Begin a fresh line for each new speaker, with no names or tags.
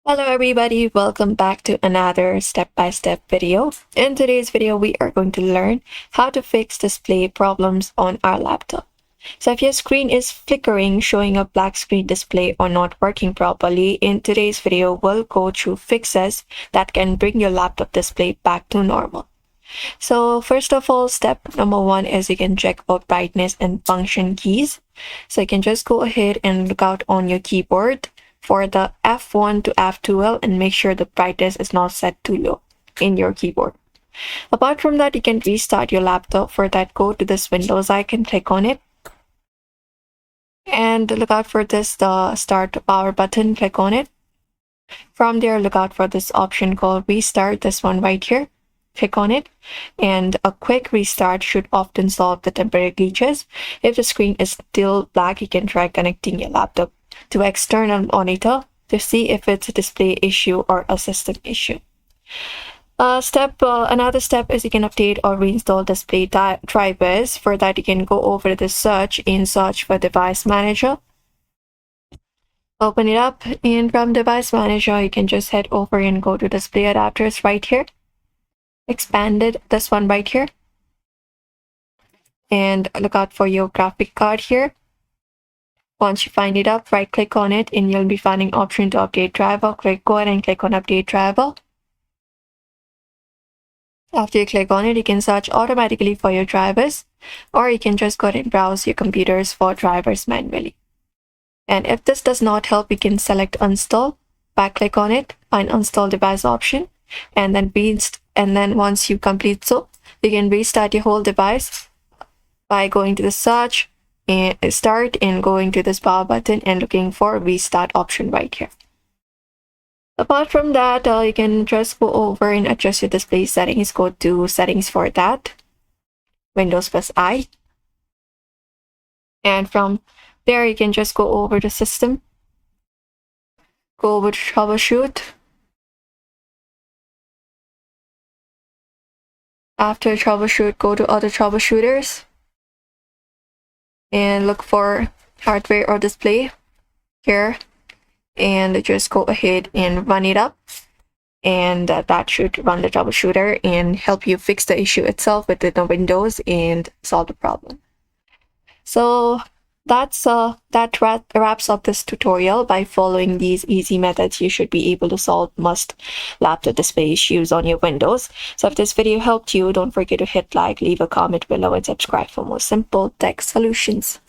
Hello everybody, welcome back to another step-by-step video. In today's video, we are going to learn how to fix display problems on our laptop. So if your screen is flickering, showing a black screen display or not working properly, in today's video, we'll go through fixes that can bring your laptop display back to normal. So first of all, step number one is you can check out brightness and function keys. So you can just go ahead and look out on your keyboard for the F1 to F12 and make sure the brightness is not set too low in your keyboard. Apart from that, you can restart your laptop. For that, go to this Windows icon, click on it, and look out for this the start power button, click on it. From there, look out for this option called restart, this one right here. Click on it, and a quick restart should often solve the temporary glitches. If the screen is still black, you can try connecting your laptop to external monitor to see if it's a display issue or a system issue. Another step is you can update or reinstall display drivers. For that, you can go over the search for device manager. Open it up, and from device manager, you can just head over and go to display adapters right here. Expanded, this one right here, and look out for your graphic card here. Once you find it up, right click on it and you'll be finding option to update driver. Go ahead and click on update driver. After you click on it, you can search automatically for your drivers, or you can just go ahead and browse your computers for drivers manually. And if this does not help, you can select uninstall, back click on it, find uninstall device option, and then once you complete so, you can restart your whole device by going to the search and start and going to this power button and looking for restart option right here. Apart from that, you can just go over and adjust your display settings. Go to settings for that, Windows plus I, and from there you can just go over the system, go over to troubleshoot. After troubleshoot, go to other troubleshooters and look for hardware or display here, and just go ahead and run it up, and that should run the troubleshooter and help you fix the issue itself within the Windows and solve the problem. So that wraps up this tutorial. By following these easy methods, you should be able to solve most laptop display issues on your Windows. So if this video helped you, don't forget to hit like, leave a comment below, and subscribe for more simple tech solutions.